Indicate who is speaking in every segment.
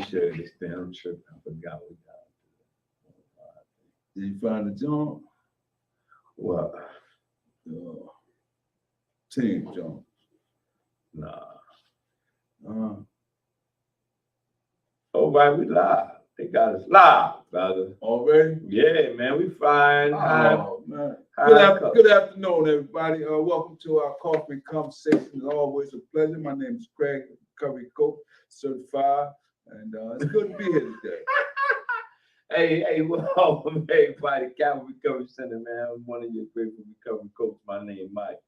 Speaker 1: me share this thing. I'm tripping. I forgot what
Speaker 2: Did you find the joint?
Speaker 1: What?
Speaker 2: Team joint.
Speaker 1: Nah. All right, we live. They got us live, brother.
Speaker 2: Already?
Speaker 1: Yeah, man. We fine.
Speaker 2: Oh, man.
Speaker 1: Good
Speaker 2: Good afternoon, everybody. Welcome to our coffee conversation. It's always a pleasure. My name is Craig, recovery coach, certified, and it's good to be here today.
Speaker 1: Hey, welcome everybody. Calvin Recovery Center, man. I'm one of your grateful recovery coach. My name is Mike.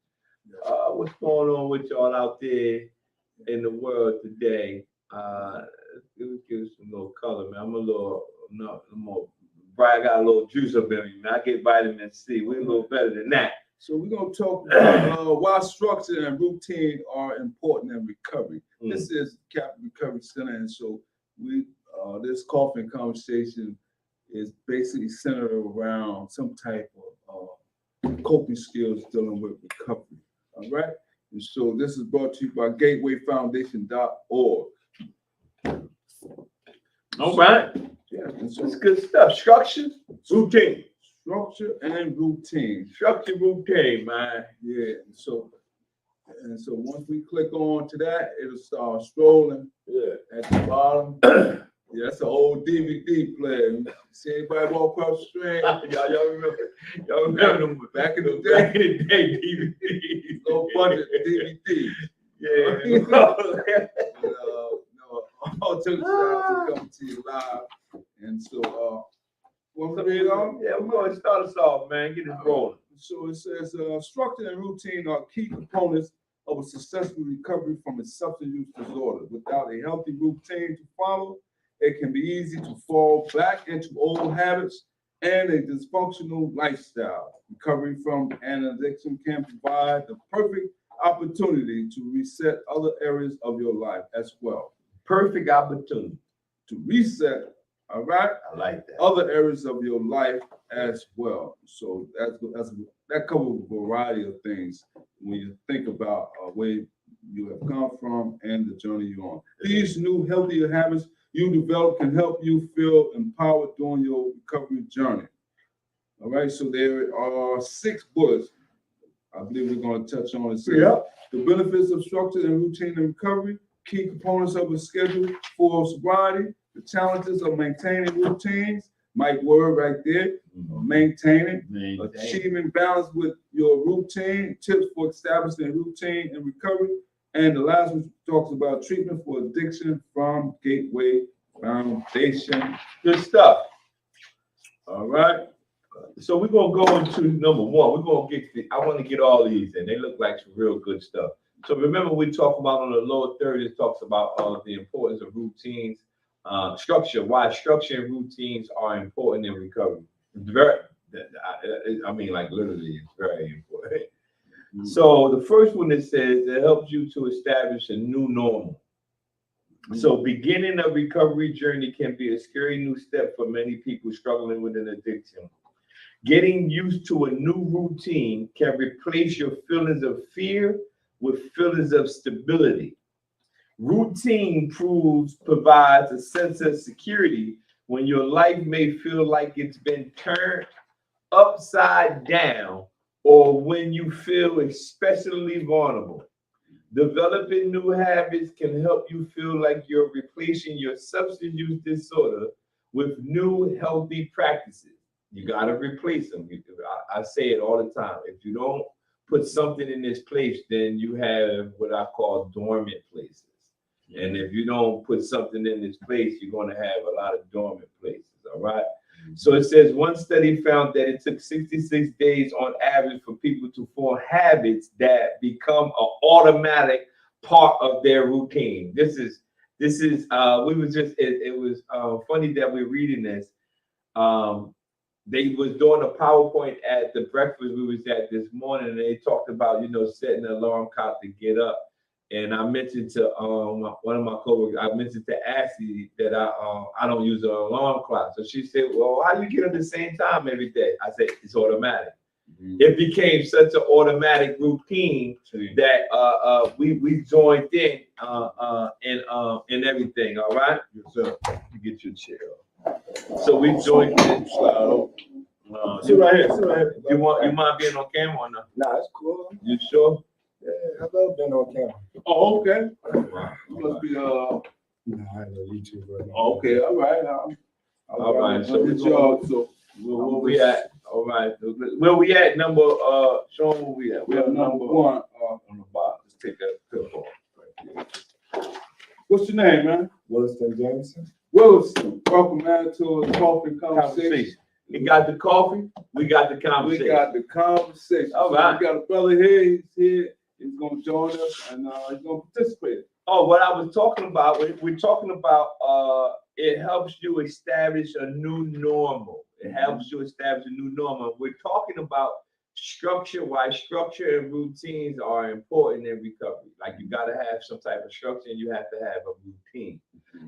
Speaker 1: What's going on with y'all out there in the world today? Give us some little color, man. I'm a little more bright. I got a little juice up in me, man. I get vitamin C. We're a little better than that.
Speaker 2: So we're gonna talk about why structure and routine are important in recovery. This is Captain Recovery Center, and so we this coffee conversation is basically centered around some type of coping skills dealing with recovery. All right, and so this is brought to you by GatewayFoundation.org.
Speaker 1: All right.
Speaker 2: Yeah, and so
Speaker 1: it's good stuff. Structure, routine.
Speaker 2: Structure and routine.
Speaker 1: Structure, routine, man.
Speaker 2: Yeah, and so once we click on to that, it'll start scrolling.
Speaker 1: Yeah.
Speaker 2: At the bottom. Yeah, that's an old DVD player. See anybody walk across the street?
Speaker 1: Y'all remember them
Speaker 2: back in the day?
Speaker 1: Back in the day, DVD.
Speaker 2: Low budget DVD.
Speaker 1: Yeah.
Speaker 2: All jokes aside, we come to you live. And so, want to read on?
Speaker 1: Yeah, we're going to start us off, man. Get it rolling.
Speaker 2: So it says, structure and routine are key components of a successful recovery from a substance use disorder. Without a healthy routine to follow, it can be easy to fall back into old habits and a dysfunctional lifestyle. Recovery from an addiction can provide the perfect opportunity to reset other areas of your life as well.
Speaker 1: Perfect opportunity
Speaker 2: to reset, all right?
Speaker 1: I like that.
Speaker 2: Other areas of your life as well. So that covers a variety of things when you think about where you have come from and the journey you're on. These new healthier habits you develop can help you feel empowered during your recovery journey. All right, so there are 6 bullets. I believe we're going to touch on it.
Speaker 1: Yeah.
Speaker 2: The benefits of structure and routine in recovery, key components of a schedule for sobriety, the challenges of maintaining routines, Mike word right there, maintaining, achieving balance with your routine, tips for establishing a routine in recovery, and the last one talks about treatment for addiction from Gateway Foundation.
Speaker 1: Good stuff.
Speaker 2: All right.
Speaker 1: So we're going to go into number 1. We're going to I want to get all these in. They look like some real good stuff. So remember, we talk about on the lower third, it talks about the importance of routines, structure, why structure and routines are important in recovery. I mean, like literally, it's very important. So the first one, it says it helps you to establish a new normal. So beginning a recovery journey can be a scary new step for many people struggling with an addiction. Getting used to a new routine can replace your feelings of fear with feelings of stability. Routine provides a sense of security when your life may feel like it's been turned upside down or when you feel especially vulnerable. Developing new habits can help you feel like you're replacing your substance use disorder with new healthy practices. You got to replace them. I say it all the time. If you don't put something in this place, then you have what I call dormant places. And if you don't put something in this place, you're going to have a lot of dormant places. All right. So it says one study found that it took 66 days on average for people to form habits that become an automatic part of their routine. It was funny that we're reading this. They was doing a PowerPoint at the breakfast we was at this morning, and they talked about, setting an alarm clock to get up. And I mentioned to one of my coworkers, I mentioned to Ashley that I don't use an alarm clock. So she said, well, how do you get up at the same time every day? I said, it's automatic. It became such an automatic routine that we joined in and everything. All right,
Speaker 2: Yourself, you get your chair.
Speaker 1: so we joined in.
Speaker 2: Slide over.
Speaker 1: You
Speaker 2: Sit right here.
Speaker 1: you mind being on camera or not?
Speaker 3: Nah, it's cool.
Speaker 1: You sure?
Speaker 3: Yeah, I love being on camera.
Speaker 2: Oh, okay.
Speaker 1: Wow.
Speaker 2: Must be
Speaker 3: No, I have no YouTube right now.
Speaker 2: okay, all right.
Speaker 1: All right, so
Speaker 2: it's yours. So
Speaker 1: Where we at? All right. Where we at? Number Sean, where we at?
Speaker 2: we have number one on the bottom. Let's take that clip off right here. What's your name, man?
Speaker 3: Williston Jameson.
Speaker 2: Wilson. Welcome, man, to a coffee conversation.
Speaker 1: We got the coffee. We got the conversation.
Speaker 2: We got the conversation.
Speaker 1: All right.
Speaker 2: We got a brother here. He's here. He's gonna join us and he's gonna participate.
Speaker 1: Oh, what I was talking about, we're talking about it helps you establish a new normal. It helps you establish a new normal. We're talking about structure, why structure and routines are important in recovery. Like you got to have some type of structure and you have to have a routine.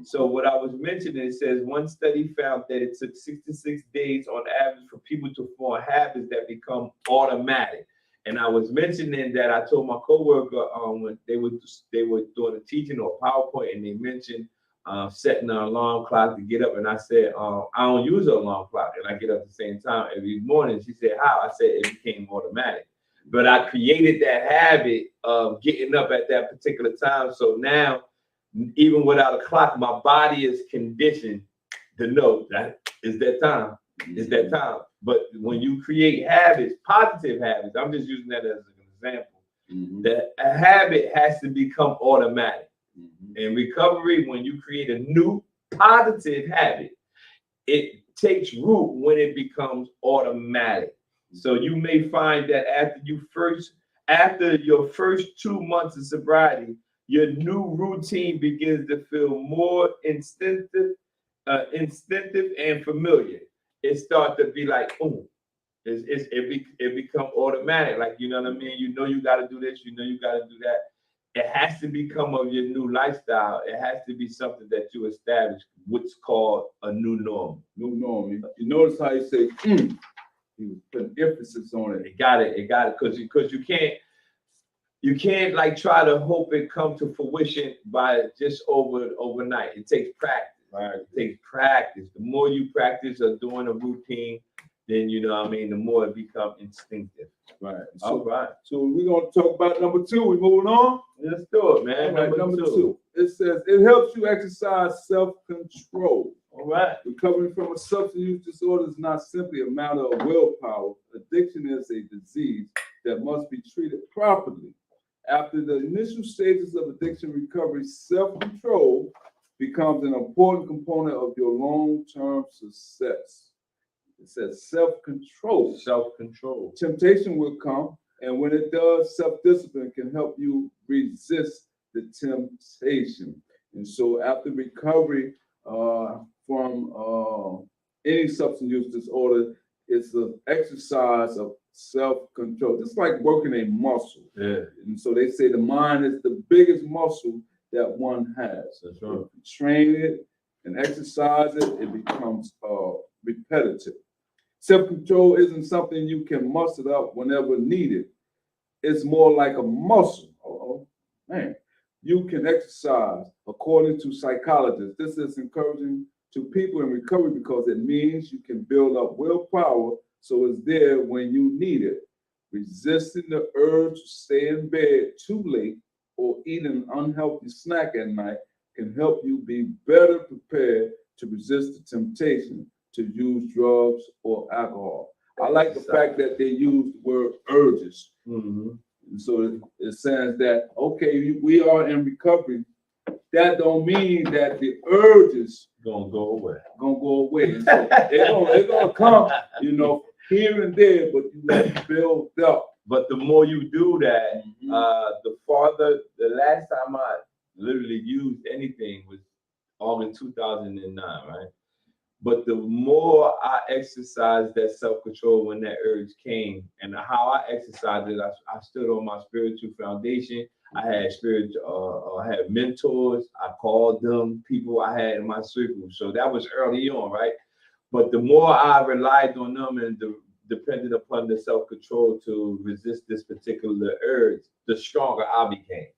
Speaker 1: So what I was mentioning, it says one study found that it took 66 days on average for people to form habits that become automatic. And I was mentioning that I told my coworker when they were doing a teaching or PowerPoint, and they mentioned setting an alarm clock to get up. And I said, I don't use an alarm clock, and I get up at the same time every morning. She said, how? I said, it became automatic. But I created that habit of getting up at that particular time. So now, even without a clock, my body is conditioned to know that it's that time. It's that time. But when you create habits, positive habits, I'm just using that as an example, that a habit has to become automatic. In recovery, when you create a new positive habit, it takes root when it becomes automatic. So you may find that after your first 2 months of sobriety, your new routine begins to feel more instinctive and familiar. It starts to be like, boom, it become automatic. Like, you know what I mean? You know you got to do this, you know you got to do that. It has to become of your new lifestyle. It has to be something that you establish, what's called a new norm.
Speaker 2: New norm. You notice how you say, he was putting emphasis on it.
Speaker 1: It got it, because you can't like try to hope it come to fruition by just overnight. It takes practice. Right? It takes practice. The more you practice of doing a routine, then you know what I mean, the more it becomes instinctive.
Speaker 2: Right.
Speaker 1: All right.
Speaker 2: So we're gonna talk about number two. We moving on.
Speaker 1: Let's do it, man.
Speaker 2: Right, number two. It says it helps you exercise self-control.
Speaker 1: All right.
Speaker 2: Recovering from a substance use disorder is not simply a matter of willpower. Addiction is a disease that must be treated properly. After the initial stages of addiction recovery, self-control becomes an important component of your long-term success. It says self-control.
Speaker 1: Self-control.
Speaker 2: Temptation will come, and when it does, self-discipline can help you resist the temptation. And so after recovery from any substance use disorder, it's an exercise of self-control. It's like working a muscle.
Speaker 1: Yeah.
Speaker 2: And so they say the mind is the biggest muscle that one has.
Speaker 1: That's right.
Speaker 2: If you train it and exercise it, it becomes repetitive. Self-control isn't something you can muster up whenever needed. It's more like a muscle. Oh, man. You can exercise according to psychologists. This is encouraging to people in recovery because it means you can build up willpower so it's there when you need it. Resisting the urge to stay in bed too late or eat an unhealthy snack at night can help you be better prepared to resist the temptation to use drugs or alcohol. I like the fact that they use the word urges. And so it says that, okay, we are in recovery. That don't mean that the urges
Speaker 1: gonna go away.
Speaker 2: And so they're gonna come, you know, here and there, but you let it build up.
Speaker 1: But the more you do that, the last time I literally used anything was August 2009, right? But the more I exercised that self-control when that urge came, and how I exercised it, I stood on my spiritual foundation. I had mentors. I called them people I had in my circle. So that was early on, right? But the more I relied on them and dependent upon the self-control to resist this particular urge, the stronger I became.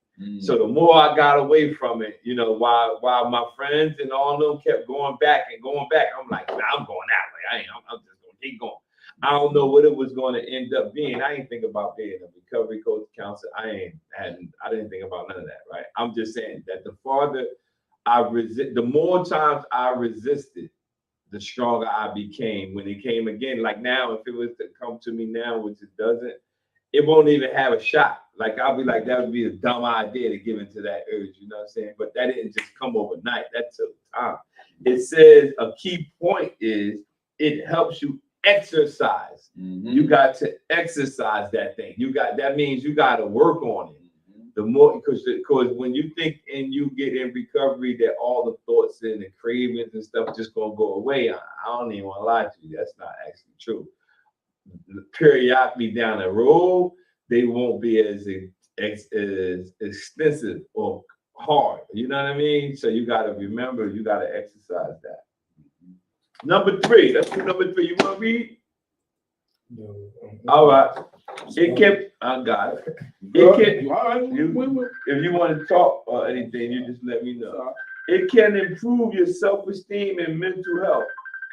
Speaker 1: So the more I got away from it, you know, while my friends and all of them kept going back, I'm like, nah, I'm going that way. I'm just gonna keep going. I don't know what it was going to end up being. I didn't think about being a recovery coach, counselor. I didn't think about none of that, right? I'm just saying that the farther the more times I resisted, the stronger I became. When it came again, like now, if it was to come to me now, which it doesn't, it won't even have a shot. Like I'll be like, that would be a dumb idea to give into that urge, you know what I'm saying? But that didn't just come overnight. That took time. It says a key point is it helps you exercise. You got to exercise that thing. That means you got to work on it. The more, because when you think and you get in recovery that all the thoughts and the cravings and stuff just gonna go away, I don't even want to lie to you. That's not actually true. Periodically down the road, they won't be as extensive or hard. You know what I mean? So you got to remember, you got to exercise that. Number 3. Let's do number 3. You want to read?
Speaker 3: No.
Speaker 1: All right. I got it. If you want to talk or anything, you just let me know. It can improve your self-esteem and mental health.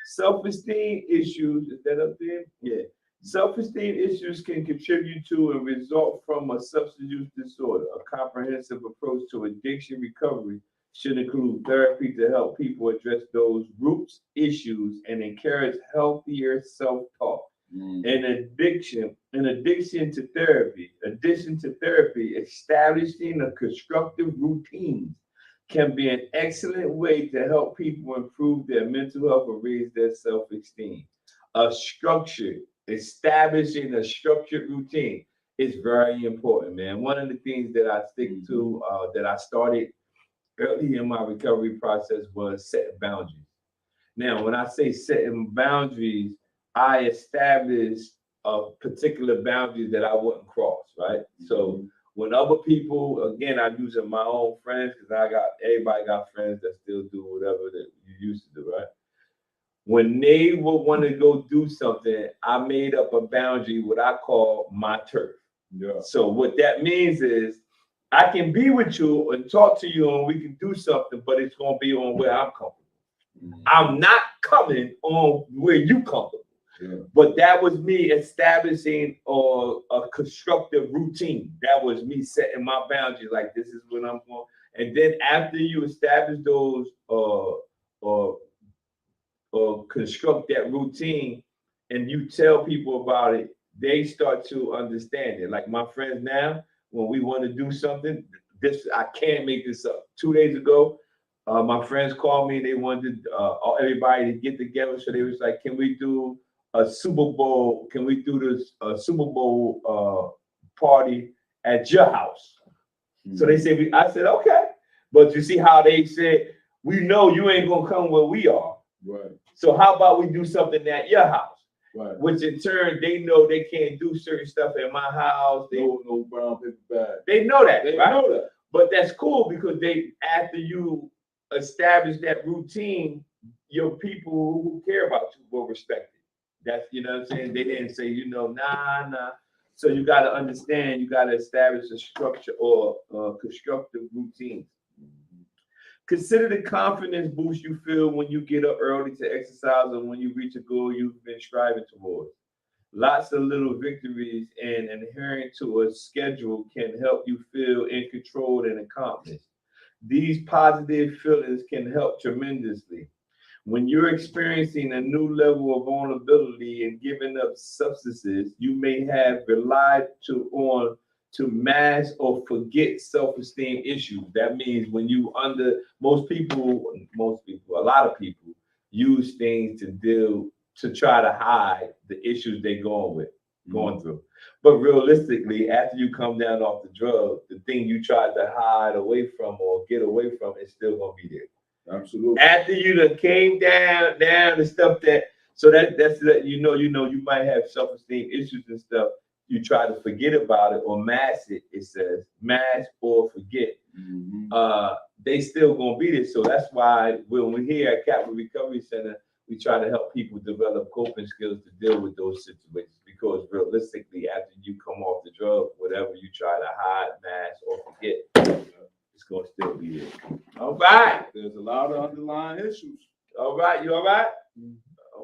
Speaker 1: Self-esteem issues, is that up there? Yeah. Self-esteem issues can contribute to and result from a substance use disorder. A comprehensive approach to addiction recovery should include therapy to help people address those roots issues and encourage healthier self-talk. In addition to therapy, establishing a constructive routine can be an excellent way to help people improve their mental health or raise their self-esteem. Establishing a structured routine is very important, man. One of the things that I stick to, that I started early in my recovery process, was setting boundaries. Now, when I say setting boundaries, I established a particular boundary that I wouldn't cross, right? So when other people, again, I'm using my own friends, because everybody got friends that still do whatever that you used to do, right? When they would want to go do something, I made up a boundary, what I call my turf. Yeah. So what that means is I can be with you and talk to you and we can do something, but it's going to be on where I'm comfortable. I'm not coming on where you comfortable. Yeah. But that was me establishing a constructive routine. That was me setting my boundaries, like this is what I'm going. And then after you establish those or construct that routine and you tell people about it, they start to understand it. Like my friends now, when we want to do something, I can't make this up. 2 days ago, my friends called me. They wanted everybody to get together. So they was like, can we do a Super Bowl? Can we do this Super Bowl party at your house? So they said, I said, okay. But you see how they said, we know you ain't going to come where we are. Right. So how about we do something at your house? Right. Which in turn, they know they can't do certain stuff at my house. They no brown paper bag. They know that. They know that. But that's cool because after you establish that routine, your people who care about you will respect it. That's, you know what I'm saying? They didn't say, nah. So you got to understand, you got to establish a structure or constructive routine. Consider the confidence boost you feel when you get up early to exercise or when you reach a goal you've been striving towards. Lots of little victories and adhering to a schedule can help you feel in control and accomplished. These positive feelings can help tremendously. When you're experiencing a new level of vulnerability and giving up substances you may have relied on to mask or forget self-esteem issues. That means when a lot of people use things to try to hide the issues they're going through. But realistically, after you come down off the drug, the thing you tried to hide away from or get away from is still gonna be there. Absolutely. After you done came down the stuff that's you might have self-esteem issues and stuff. You try to forget about it or mask it. It says mask or forget. They still gonna be there. So that's why when we're here at Capital Recovery Center, we try to help people develop coping skills to deal with those situations. Because realistically, after you come off the drug, whatever you try to hide, mask, or forget, it's gonna still be there. All right.
Speaker 2: There's a lot of underlying issues.
Speaker 1: All right. You all right?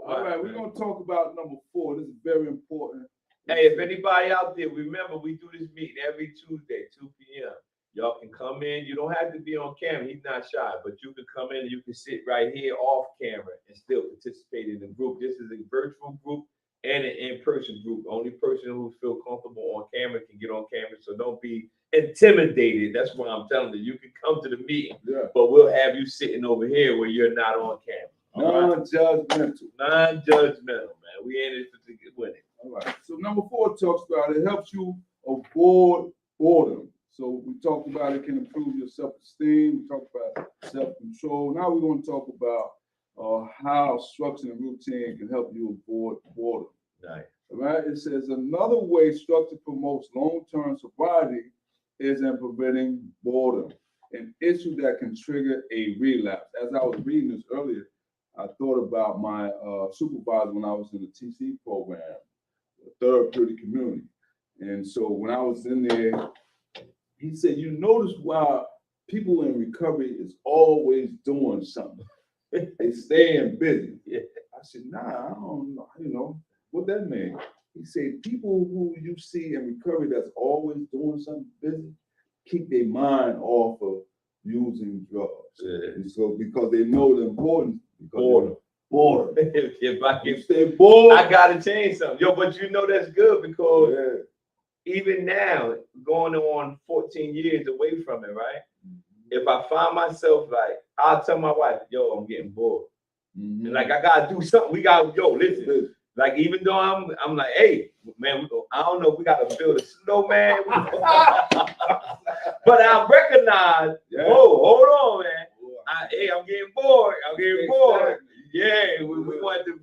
Speaker 2: All right, we're gonna talk about number 4. This is very important.
Speaker 1: Hey, if anybody out there, remember we do this meeting every Tuesday, 2 p.m. Y'all can come in. You don't have to be on camera. He's not shy, but you can come in and you can sit right here off camera and still participate in the group. This is a virtual group and an in-person group. The only person who feels comfortable on camera can get on camera, so don't be intimidated. That's what I'm telling you. You can come to the meeting, but we'll have you sitting over here where you're not on camera.
Speaker 2: Non-judgmental.
Speaker 1: Non-judgmental, man. We ain't in it to get with it.
Speaker 2: All right. So number 4 talks about it helps you avoid boredom. So we talked about it can improve your self-esteem. We talked about self-control. Now we're going to talk about how structure and routine can help you avoid boredom.
Speaker 1: Nice.
Speaker 2: All right. It says another way structure promotes long-term sobriety is in preventing boredom, an issue that can trigger a relapse. As I was reading this earlier, I thought about my supervisor when I was in the TC program, therapeutic community. And so when I was in there, he said, you notice why people in recovery is always doing something. They staying busy.
Speaker 1: Yeah.
Speaker 2: I said, nah, I don't know, what that mean. He said, people who you see in recovery that's always doing something busy, keep their mind off of using drugs.
Speaker 1: Yeah.
Speaker 2: And so because they know the importance.
Speaker 1: Boredom. If I can
Speaker 2: stay bored,
Speaker 1: I gotta change something. Yo, but you know that's good because even now, going on 14 years away from it, right? If I find myself like, I'll tell my wife, yo, I'm getting bored. And like I gotta do something. We gotta, listen. Like even though I'm like, hey, man, I don't know if we gotta build a snowman. But I recognize, hold on, man. Hey, I'm getting bored. Yeah, we want to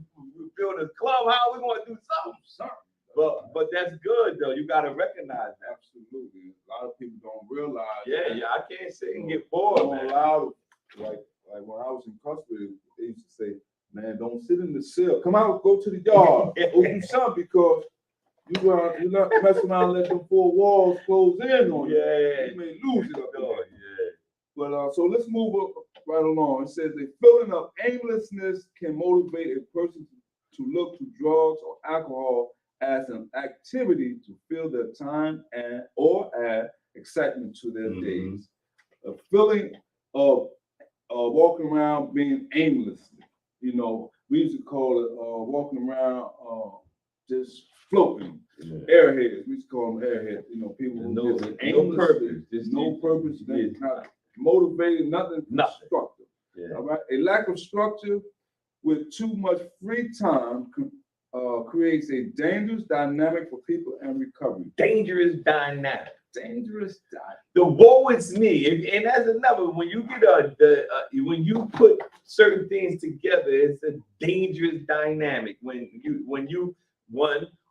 Speaker 1: build a clubhouse. We want to do something. But that's good though. You gotta recognize that.
Speaker 2: Absolutely. A lot of people don't realize.
Speaker 1: Yeah, I can't sit and get bored, man.
Speaker 2: Like when I was incarcerated, they used to say, man, don't sit in the cell. Come out, go to the yard. Go do something because you're not messing around and let them 4 walls close in on you.
Speaker 1: Yeah.
Speaker 2: You may lose it up there.
Speaker 1: Yeah.
Speaker 2: But so let's move right along. It says the feeling of aimlessness can motivate a person to look to drugs or alcohol as an activity to fill their time or add excitement to their days. A feeling of walking around being aimless. We used to call it walking around just floating. Airheads. We used to call them airheads. People who just aimless. No purpose. No purpose. They're not motivated. Nothing. Constructive.
Speaker 1: Yeah.
Speaker 2: All right. A lack of structure with too much free time creates a dangerous dynamic for people in recovery.
Speaker 1: Dangerous dynamic. The woe is me, and that's another. When you get when you put certain things together, it's a dangerous dynamic. When you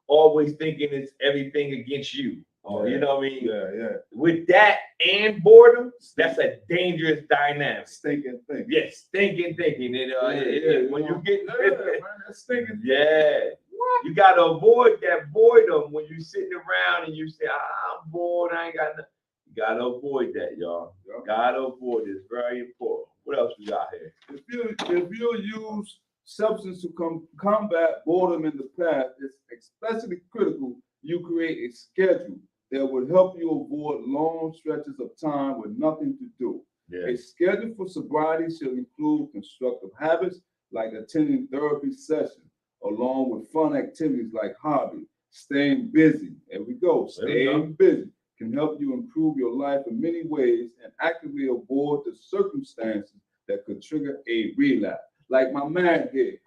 Speaker 1: always thinking it's everything against you. You know what I mean?
Speaker 2: Yeah.
Speaker 1: With that and boredom, that's a dangerous dynamic.
Speaker 2: Stinking thinking.
Speaker 1: Yes, stinking thinking. And when you get
Speaker 2: that's stinking.
Speaker 1: Yeah. What? You gotta avoid that boredom when you're sitting around and you say, I'm bored, I ain't got nothing. You gotta avoid that, y'all. Gotta avoid it. It's very important. What else we got here?
Speaker 2: If you use substance to combat boredom in the past, it's especially critical you create a schedule that would help you avoid long stretches of time with nothing to do.
Speaker 1: Yeah.
Speaker 2: A schedule for sobriety should include constructive habits like attending therapy sessions, along with fun activities like hobby, staying busy. There we go. Staying busy can help you improve your life in many ways and actively avoid the circumstances that could trigger a relapse. Like my man here,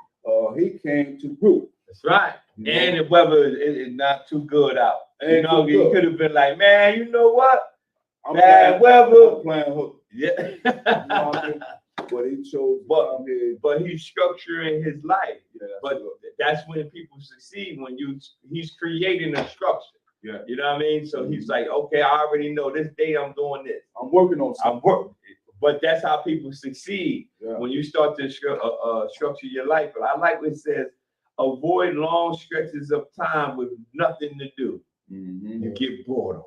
Speaker 2: he came to group.
Speaker 1: That's right. And the weather is not too good out. He could have been like, man, you know what? Bad weather.
Speaker 2: I'm playing hook.
Speaker 1: Yeah.
Speaker 2: But he chose.
Speaker 1: But he's structuring his life.
Speaker 2: Yeah,
Speaker 1: but that's when people succeed, when he's creating a structure.
Speaker 2: Yeah.
Speaker 1: You know what I mean? So he's like, okay, I already know this day I'm doing this.
Speaker 2: I'm working on something.
Speaker 1: But that's how people succeed when you start to structure your life. But I like what it says, avoid long stretches of time with nothing to do. You get bored.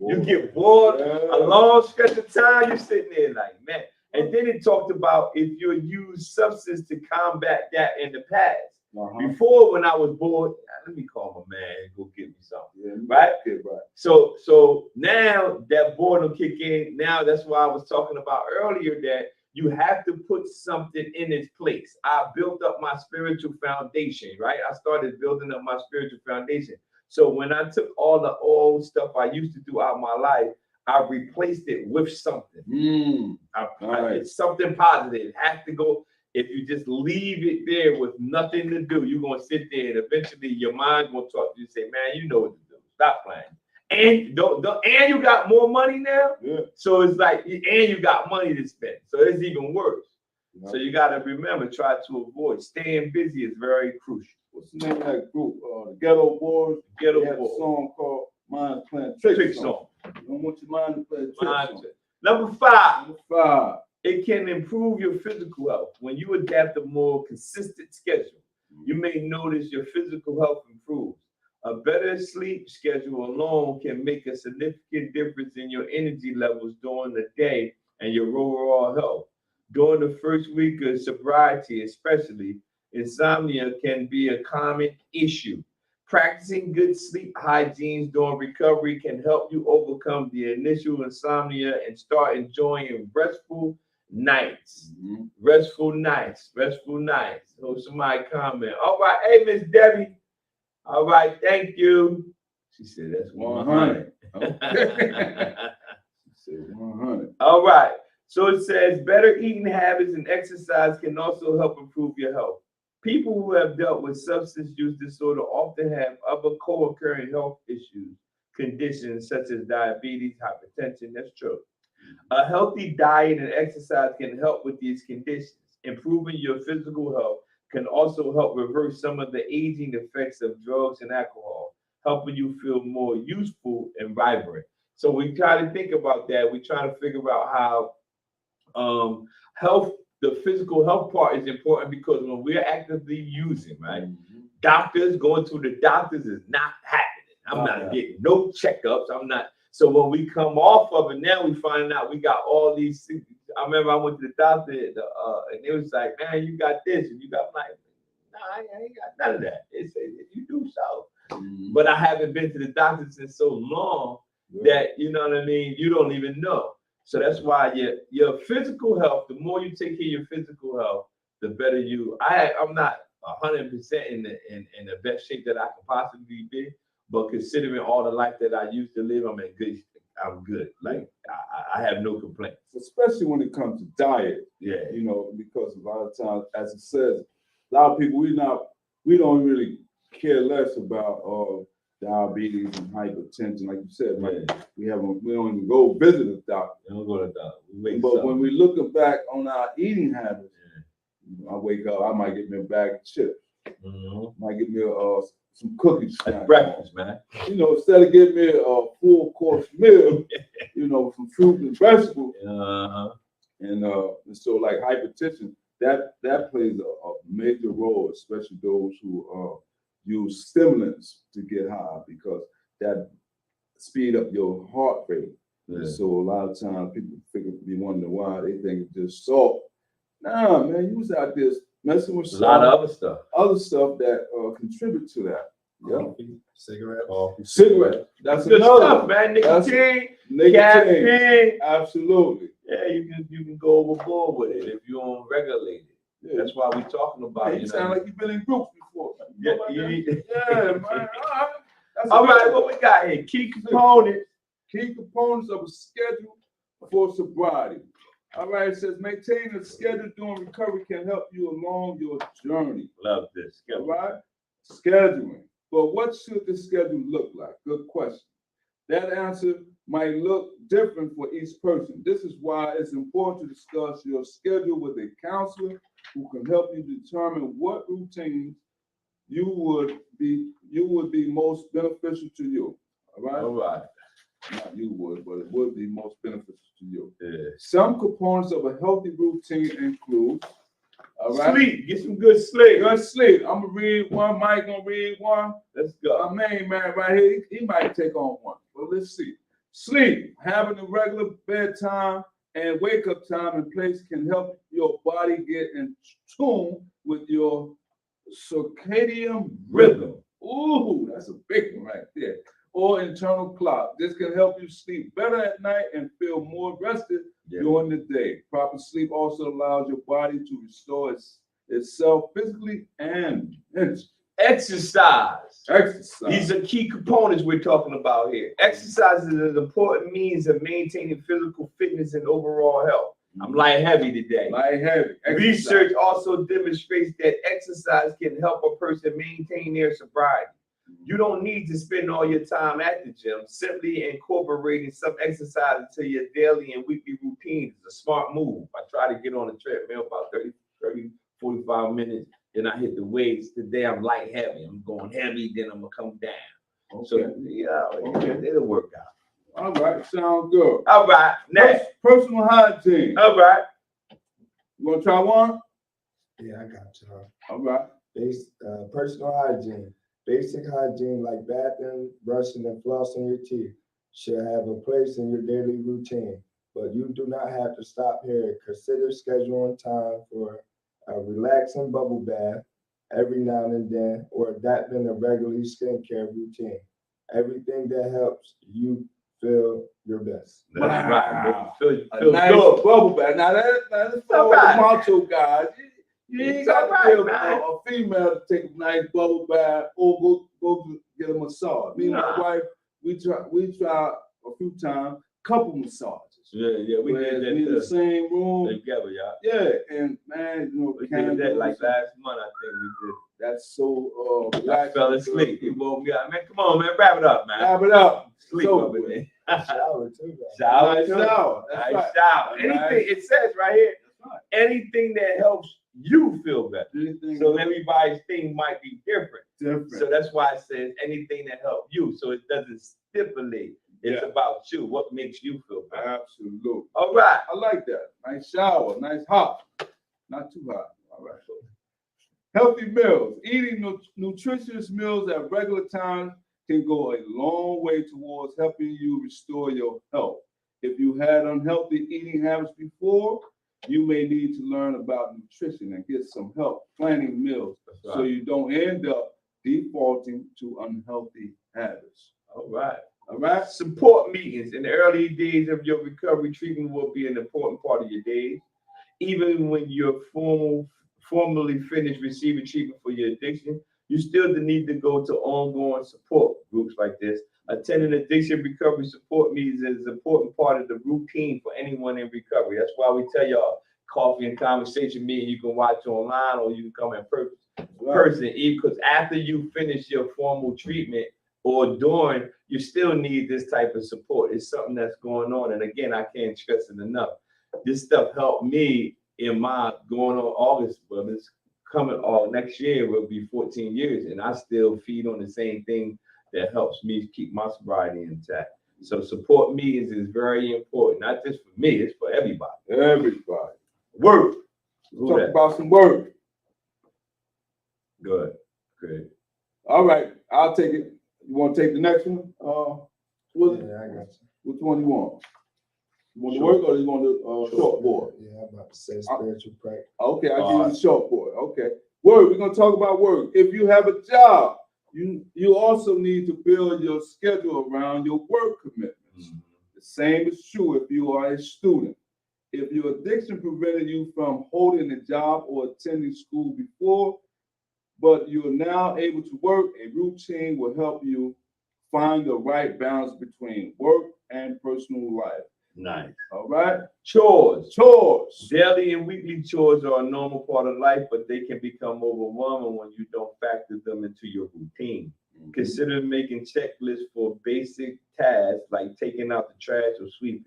Speaker 1: You get bored. A long stretch of time, you're sitting there like, man. And then it talked about if you use substance to combat that in the past. Before, when I was bored, let me call my man and go get me something. Right? So now that boredom kick in. Now that's why I was talking about earlier that you have to put something in its place. I built up my spiritual foundation, right? I started building up my spiritual foundation. So when I took all the old stuff I used to do out of my life, I replaced it with something. It's something positive. It has to go. If you just leave it there with nothing to do, you're gonna sit there and eventually your mind gonna talk to you and say, man, you know what to do. Stop playing. And and you got more money now. So it's like, and you got money to spend. So it's even worse. So you gotta remember, try to avoid. Staying busy is very crucial.
Speaker 2: What's the name of that group? The Ghetto Boys.
Speaker 1: Ghetto
Speaker 2: Boys. A song called Mind Playing Trick Song. You don't want your mind to play a trick song.
Speaker 1: Number 5.
Speaker 2: Number 5.
Speaker 1: It can improve your physical health. When you adapt a more consistent schedule, you may notice your physical health improves. A better sleep schedule alone can make a significant difference in your energy levels during the day and your overall health. During the first week of sobriety, especially, insomnia can be a common issue. Practicing good sleep hygiene during recovery can help you overcome the initial insomnia and start enjoying restful nights. Restful nights. So somebody comment. All right, hey, Miss Debbie. All right, thank you. She said that's 100.
Speaker 2: Okay. She said 100.
Speaker 1: All right. So it says better eating habits and exercise can also help improve your health. People who have dealt with substance use disorder often have other co-occurring health issues, conditions such as diabetes, hypertension. That's true. A healthy diet and exercise can help with these conditions. Improving your physical health can also help reverse some of the aging effects of drugs and alcohol, helping you feel more useful and vibrant. So we try to think about that. We try to figure out how health, the physical health part is important, because when we're actively using, right, doctors, going to the doctors is not happening. I'm not getting no checkups. I'm not. So when we come off of it, now we find out we got all these. I remember I went to the doctor and it was like, man, you got this and you got, I'm like, nah, I ain't got none of that. They say you do so, but I haven't been to the doctor since so long that, you know what I mean, you don't even know. So that's why your physical health, the more you take care of your physical health, the better you. I'm not 100% in the best shape that I could possibly be, but considering all the life that I used to live, I'm good. Like I have no complaints.
Speaker 2: Especially when it comes to diet. You know, because a lot of times, as it says, a lot of people we don't really care less about diabetes and hypertension, like you said, man. We don't even go visit a doctor.
Speaker 1: We don't go to the doctor.
Speaker 2: But when we're looking back on our eating habits, I wake up, I might get me a bag of chips. Might get me some cookies.
Speaker 1: At breakfast, man.
Speaker 2: You know, instead of getting me a full course meal, you know, some fruit and vegetables. And so like hypertension, that plays a major role, especially those who use stimulants to get high, because that speed up your heart rate. So a lot of times people be wondering why they think it's just salt. Nah, man, you was out there messing with
Speaker 1: a lot of
Speaker 2: other stuff that contribute to that.
Speaker 3: Cigarette.
Speaker 2: That's
Speaker 1: good
Speaker 2: another
Speaker 1: stuff, man. Nicotine,
Speaker 2: nicotine.
Speaker 1: caffeine.
Speaker 2: Absolutely.
Speaker 1: Yeah, you can go overboard with it if you don't regulate it. That's why we're talking about it.
Speaker 2: You sound like you've been in groups before.
Speaker 1: Yeah,
Speaker 2: man.
Speaker 1: All right, what we got here? Key components
Speaker 2: of a schedule for sobriety. All right, it says maintain a schedule during recovery can help you along your journey.
Speaker 1: Love this.
Speaker 2: All right, scheduling. But what should the schedule look like? Good question. That answer might look different for each person. This is why it's important to discuss your schedule with a counselor who can help you determine what routines you would be most beneficial to you. All right.
Speaker 1: All right.
Speaker 2: not you would, but it would be most beneficial to you.
Speaker 1: Yeah.
Speaker 2: Some components of a healthy routine include, all right,
Speaker 1: Sleep. Get some good sleep.
Speaker 2: good sleep. I'm gonna read one. Mike gonna read one.
Speaker 1: Let's go.
Speaker 2: My main man right here, he might take on one. But let's see. Sleep, having a regular bedtime and wake up time in place can help your body get in tune with your circadian rhythm. Ooh, that's a big one right there. Or internal clock. This can help you sleep better at night and feel more rested during the day. Proper sleep also allows your body to restore itself physically and mentally.
Speaker 1: Exercise.
Speaker 2: Exercise.
Speaker 1: These are key components we're talking about here. Exercise is an important means of maintaining physical fitness and overall health. I'm light heavy today.
Speaker 2: Light heavy. Exercise.
Speaker 1: Research also demonstrates that exercise can help a person maintain their sobriety. You don't need to spend all your time at the gym. Simply incorporating some exercise into your daily and weekly routine is a smart move. I try to get on the treadmill about 30, 45 minutes. Then I hit the weights. Today I'm light heavy. I'm going heavy, then I'm gonna come down.
Speaker 2: Okay.
Speaker 1: So yeah, it'll work out.
Speaker 2: All right, sound good.
Speaker 1: All right, next.
Speaker 2: Personal hygiene.
Speaker 1: All right.
Speaker 2: You wanna try one?
Speaker 3: Yeah, I got you.
Speaker 2: All right.
Speaker 3: Personal hygiene. Basic hygiene like bathing, brushing, and flossing your teeth should have a place in your daily routine, but you do not have to stop here. Consider scheduling time for a relaxing bubble bath every now and then, or adapting a regular skincare routine. Everything that helps you feel your best.
Speaker 1: That's right. Feel
Speaker 2: A nice
Speaker 1: good.
Speaker 2: bubble bath. Now that's for
Speaker 1: All right.
Speaker 2: the macho guys. You ain't
Speaker 1: It's
Speaker 2: got
Speaker 1: all
Speaker 2: to
Speaker 1: right,
Speaker 2: be a female to take a nice bubble bath or go to get a massage. Me and my wife, we try a few times, couple massages.
Speaker 1: Yeah, we did that
Speaker 2: in the same room.
Speaker 1: together, y'all.
Speaker 2: Yeah, and man, you know,
Speaker 1: We did that like last month, I think we did.
Speaker 2: that's so
Speaker 1: I
Speaker 2: relaxing.
Speaker 1: fell asleep. He woke me up. Man, come on, man, wrap it up, man.
Speaker 2: Wrap it up.
Speaker 1: Sleep
Speaker 2: So
Speaker 1: over there.
Speaker 3: Shower too, though.
Speaker 1: Shower,
Speaker 2: Nice
Speaker 1: too.
Speaker 2: shower. That's
Speaker 1: Nice
Speaker 2: right.
Speaker 1: shower.
Speaker 2: Nice.
Speaker 1: Anything, it says right here,
Speaker 2: That's right.
Speaker 1: anything that helps you feel better.
Speaker 2: Anything
Speaker 1: So everybody's thing might be different.
Speaker 2: different.
Speaker 1: So that's why it says anything that helps you. So it doesn't stipulate. It's about you. What makes you feel better?
Speaker 2: Absolutely.
Speaker 1: All right.
Speaker 2: I like that. Nice shower. Nice hot. Not too hot. All right. Healthy meals. Eating nutritious meals at regular times can go a long way towards helping you restore your health. If you had unhealthy eating habits before, you may need to learn about nutrition and get some help planning meals so you don't end up defaulting to unhealthy habits.
Speaker 1: All right.
Speaker 2: All right.
Speaker 1: Support meetings in the early days of your recovery treatment will be an important part of your days. Even when you're formally finished receiving treatment for your addiction, you still need to go to ongoing support groups like this. Attending addiction recovery support meetings is an important part of the routine for anyone in recovery. That's why we tell y'all coffee and conversation meeting you can watch online or you can come in person. Because after you finish your formal treatment or during, you still need this type of support. It's something that's going on. And again, I can't stress it enough. This stuff helped me in my going on August, well, it's coming next year will be 14 years, and I still feed on the same thing that helps me keep my sobriety intact. So support meetings is very important, not just for me, it's for everybody.
Speaker 2: Everybody.
Speaker 1: Work.
Speaker 2: Talk about some work.
Speaker 1: Good. Good.
Speaker 2: All right, I'll take it. You want to take the next one?
Speaker 3: Yeah, I got you.
Speaker 2: Which one you want? You want to work or you want the short board?
Speaker 3: Yeah, I'm about to say spiritual practice.
Speaker 2: Okay, I'll give you the short board. Okay. Work. We're gonna talk about work. If you have a job, you also need to build your schedule around your work commitments. Mm-hmm. The same is true if you are a student. If your addiction prevented you from holding a job or attending school before, but you are now able to work, a routine will help you find the right balance between work and personal life.
Speaker 1: Nice.
Speaker 2: All right.
Speaker 1: Chores.
Speaker 2: Chores.
Speaker 1: Daily and weekly chores are a normal part of life, but they can become overwhelming when you don't factor them into your routine. Mm-hmm. Consider making checklists for basic tasks like taking out the trash or sweeping.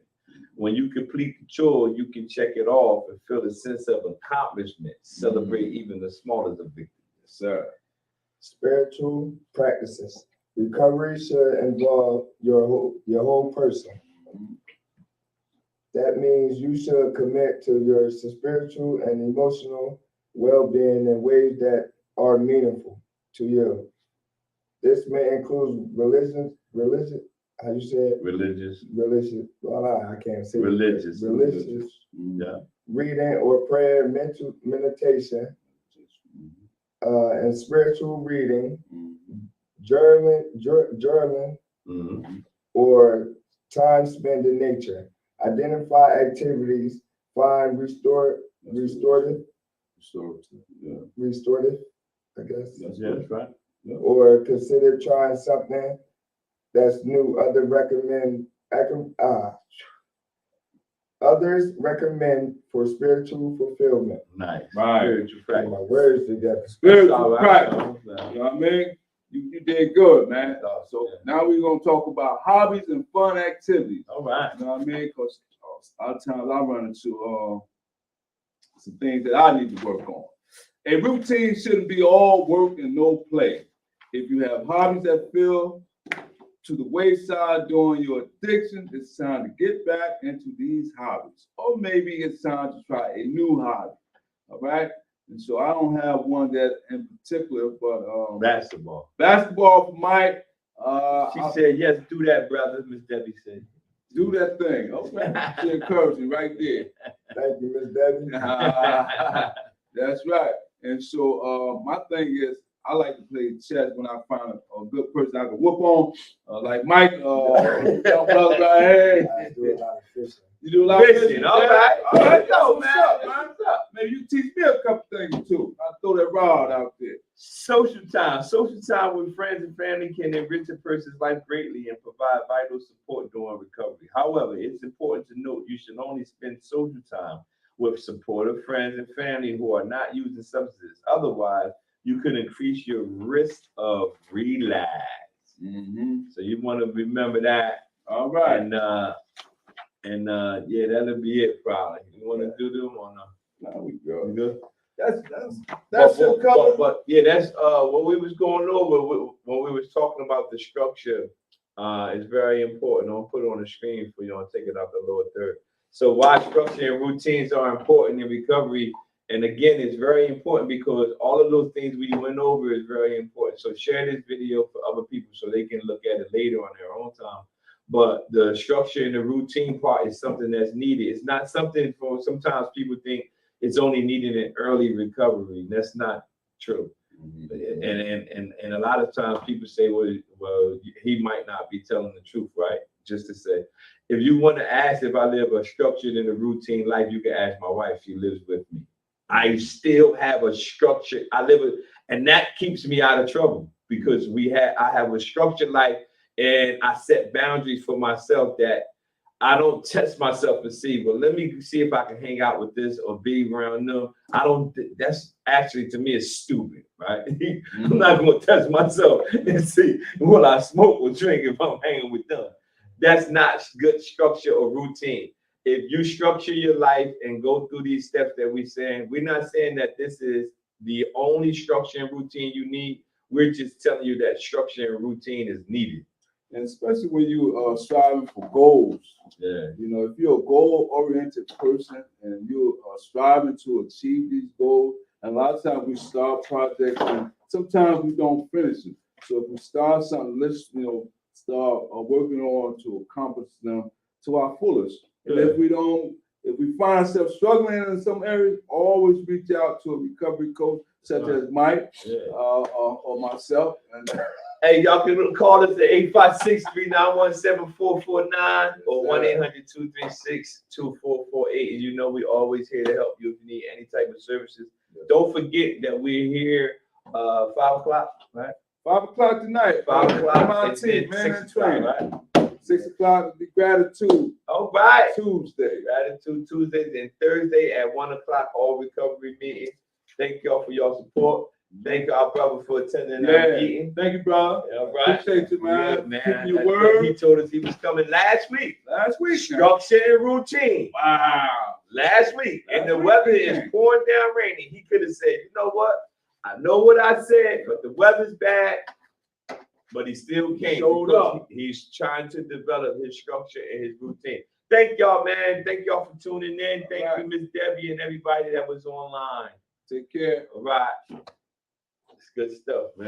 Speaker 1: When you complete the chore, you can check it off and feel a sense of accomplishment. Celebrate even the smallest of victories.
Speaker 2: Yes, sir.
Speaker 3: Spiritual practices. Recovery should involve your whole person. That means you should commit to your spiritual and emotional well-being in ways that are meaningful to you. This may include religion, how you say it?
Speaker 1: Religious.
Speaker 3: Well, I can't say
Speaker 1: Religious.
Speaker 3: Yeah. Reading or prayer, meditation, and spiritual reading, journaling, or time spent in nature. Identify activities, find restorative, I guess.
Speaker 1: That's right.
Speaker 3: Or consider trying something that's new. Others recommend for spiritual fulfillment.
Speaker 1: Nice.
Speaker 2: Right.
Speaker 1: Spiritual
Speaker 3: Put
Speaker 1: practice.
Speaker 3: my words together.
Speaker 2: Spiritual practice. You know what I mean? You did good, man. So now we're gonna talk about hobbies and fun activities.
Speaker 1: All right.
Speaker 2: You know what I mean? Because a lot of times I run into some things that I need to work on. A routine shouldn't be all work and no play. If you have hobbies that feel to the wayside during your addiction, it's time to get back into these hobbies. Or maybe it's time to try a new hobby. All right? And so I don't have one that in particular, but
Speaker 1: Basketball.
Speaker 2: Basketball for Mike.
Speaker 1: She said, yes, do that, brother. Miss Debbie said.
Speaker 2: Do that thing. Okay. She encouraged me right there.
Speaker 3: Thank you, Miss Debbie.
Speaker 2: That's right. And so my thing is, I like to play chess when I find a good person I can whoop on, like Mike, young brother right here.
Speaker 3: I do a lot of fishing.
Speaker 2: You do a lot of fishing.
Speaker 1: All right.
Speaker 2: All right,
Speaker 1: Go,
Speaker 2: what's
Speaker 1: man.
Speaker 2: up, man? What's up? Maybe you teach me a couple things too. I throw that rod out there.
Speaker 1: Social time. Social time with friends and family can enrich a person's life greatly and provide vital support during recovery. However, it's important to note you should only spend social time with supportive friends and family who are not using substances. Otherwise, you could increase your risk of relapse. So you want to remember that.
Speaker 2: All right.
Speaker 1: And yeah, that'll be it probably. You want to do them or not?
Speaker 2: Now we go.
Speaker 1: You good?
Speaker 2: That's your cover.
Speaker 1: But yeah, that's what we was going over when we was talking about the structure. Is very important. I'll put it on the screen for you. I'll take it out the lower third. So why structure and routines are important in recovery. And again, it's very important because all of those things we went over is very important. So share this video for other people so they can look at it later on their own time. But the structure and the routine part is something that's needed. It's not something for, sometimes people think it's only needed in early recovery. That's not true. And a lot of times people say, well, he might not be telling the truth, right? Just to say, if you want to ask if I live a structured and a routine life, you can ask my wife. She lives with me. I still have a structure. And that keeps me out of trouble because I have a structured life and I set boundaries for myself that I don't test myself and see, well, let me see if I can hang out with this or be around them. That's actually, to me, is stupid, right? I'm not going to test myself and see, will I smoke or drink if I'm hanging with them? That's not good structure or routine. If you structure your life and go through these steps that we're saying, we're not saying that this is the only structure and routine you need. We're just telling you that structure and routine is needed.
Speaker 2: And especially when you are striving for goals.
Speaker 1: Yeah.
Speaker 2: You know, if you're a goal-oriented person and you are striving to achieve these goals, and a lot of times we start projects and sometimes we don't finish them. So if we start something, let's start working on to accomplish them to our fullest. And if we find ourselves struggling in some areas, always reach out to a recovery coach such as Mike or myself. And
Speaker 1: hey, y'all can call us at 856-391-7449 or 1-800-236-2448. And you know we're always here to help you if you need any type of services. Don't forget that we're here 5 o'clock, right?
Speaker 2: 5 o'clock tonight.
Speaker 1: 5 o'clock.
Speaker 2: My team, man,
Speaker 1: 6 o'clock, right?
Speaker 2: 6 o'clock will be gratitude.
Speaker 1: All right.
Speaker 2: Tuesday.
Speaker 1: Gratitude Tuesdays and Thursday at 1 o'clock, all recovery meetings. Thank y'all for your support. Thank our brother for attending our meeting.
Speaker 2: Thank you, brother.
Speaker 1: All right.
Speaker 2: Appreciate you, man.
Speaker 1: Yeah, man.
Speaker 2: Keep your word.
Speaker 1: He told us he was coming last week.
Speaker 2: Last week.
Speaker 1: Structure and routine.
Speaker 2: Wow.
Speaker 1: Last week. And the weather is pouring down raining. He could have said, you know what? I know what I said, but the weather's bad. but he still can't
Speaker 2: Showed
Speaker 1: because
Speaker 2: up.
Speaker 1: he's trying to develop his structure and his routine. Thank y'all, man. Thank y'all for tuning in. Thank
Speaker 2: All
Speaker 1: you, Miss Debbie, and everybody that was online.
Speaker 2: Take care.
Speaker 1: All right. It's good stuff, man.